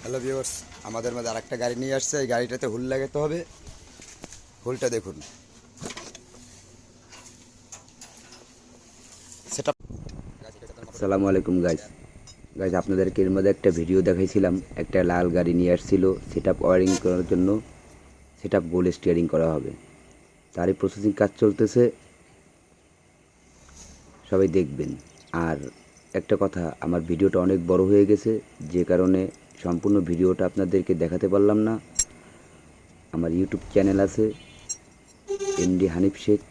Hello viewers, আমাদের মধ্যে আরেকটা গাড়ি নিয়ে আসছে। এই গাড়িটাতে হুল লাগাতে হবে। হুলটা দেখুন। সেটা আসসালামু আলাইকুম গাইজ। আপনাদেরকে এর মধ্যে একটা ভিডিও দেখাইছিলাম। একটা লাল গাড়ি নিয়ে আসছিল সেট আপ ওয়ারিং করার জন্য। সেট আপ গোল স্টিয়ারিং করা হবে, তারই প্রসেসিং কাজ চলতেছে, সবাই দেখবেন। আর একটা কথা, আমার ভিডিওটা অনেক বড় হয়ে গেছে, যে কারণে সম্পূর্ণ ভিডিওটা আপনাদেরকে দেখাতে পারলাম না। আমার ইউটিউব চ্যানেল আছে এমডি হানিফ শেখ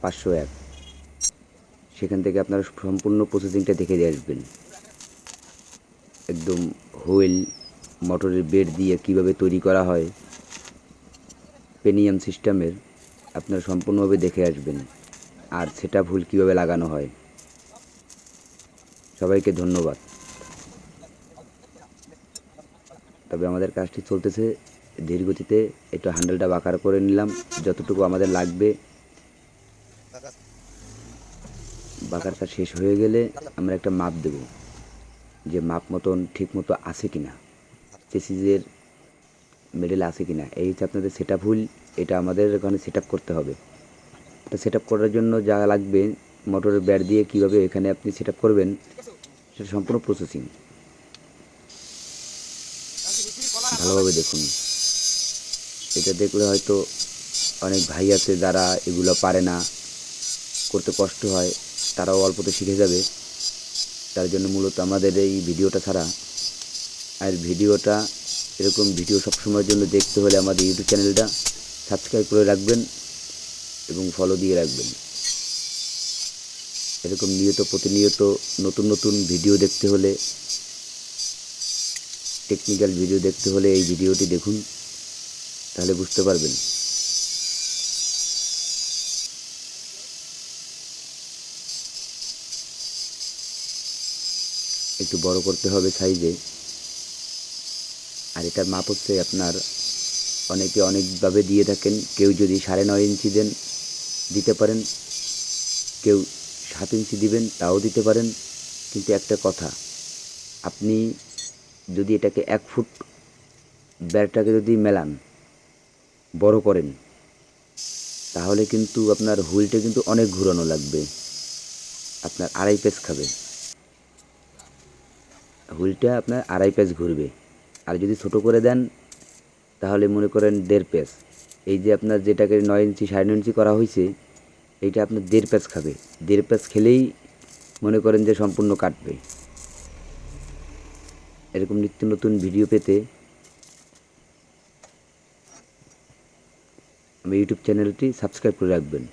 501, সেখান থেকে আপনারা সম্পূর্ণ প্রসেসিংটা দেখে দিয়ে আসবেন। একদম হুইল মোটরের বেড দিয়ে কিভাবে তৈরি করা হয়, পেনিয়াম সিস্টেমের, আপনারা সম্পূর্ণভাবে দেখে আসবেন। আর সেটা ভুল কীভাবে লাগানো হয়। সবাইকে ধন্যবাদ। তবে আমাদের কাজটি চলতেছে ধীর গতিতে। একটু হ্যান্ডেলটা বাঁকার করে নিলাম যতটুকু আমাদের লাগবে। বাঁকার কাজ শেষ হয়ে গেলে আমরা একটা মাপ দেব, যে মাপ মতন ঠিক মতো আছে কিনা, চেসিসের মেডেল আছে কিনা। এই হচ্ছে আপনাদের সেট আপ হুইল। এটা আমাদের এখানে সেট আপ করতে হবে। এটা সেট আপ করার জন্য যা লাগবে, মোটরের ব্যাট দিয়ে কীভাবে এখানে আপনি সেট আপ করবেন, সেটা সম্পূর্ণ প্রসেসিং ভালোভাবে দেখুন। এটা দেখলে হয়তো অনেক ভাই আছে যারা এগুলো পারে না, করতে কষ্ট হয়, তারাও অল্পতে শিখে যাবে। তার জন্য মূলত আমাদের এই ভিডিওটা ছাড়া। আর ভিডিওটা, এরকম ভিডিও সবসময়ের জন্য দেখতে হলে আমাদের ইউটিউব চ্যানেলটা সাবস্ক্রাইব করে রাখবেন এবং ফলো দিয়ে রাখবেন। এরকম প্রতিনিয়ত নতুন নতুন ভিডিও দেখতে হলে, টেকনিক্যাল ভিডিও দেখতে হলে এই ভিডিওটি দেখুন, তাহলে বুঝতে পারবেন। একটু বড় করতে হবে সাইজে। আর এটার মাপ হচ্ছে আপনার, অনেকে অনেকভাবে দিয়ে থাকেন। কেউ যদি 9.5 ইঞ্চি দেন দিতে পারেন, কেউ 7 ইঞ্চি দিবেন তাও দিতে পারেন। কিন্তু একটা কথা, আপনি যদি এটাকে 1 ফুট ব্যারটাকে যদি মেলান, বড় করেন, তাহলে কিন্তু আপনার হুইলটা কিন্তু অনেক ঘুরানো লাগবে, আপনার 2.5 পেজ খাবে। হুইলটা আপনার 2.5 পেজ ঘুরবে। আর যদি ছোট করে দেন, তাহলে মনে করেন 1.5 পেজ। এই যে আপনার যেটাকে 9 ইঞ্চি 9.5 ইঞ্চি করা হয়েছে, এইটা আপনার 1.5 পেজ খাবে। 1.5 পেজ খেলেই মনে করেন যে সম্পূর্ণ কাটবে। এরকম নিত্য নতুন ভিডিও পেতে আমার ইউটিউব চ্যানেলটি সাবস্ক্রাইব করে রাখবেন।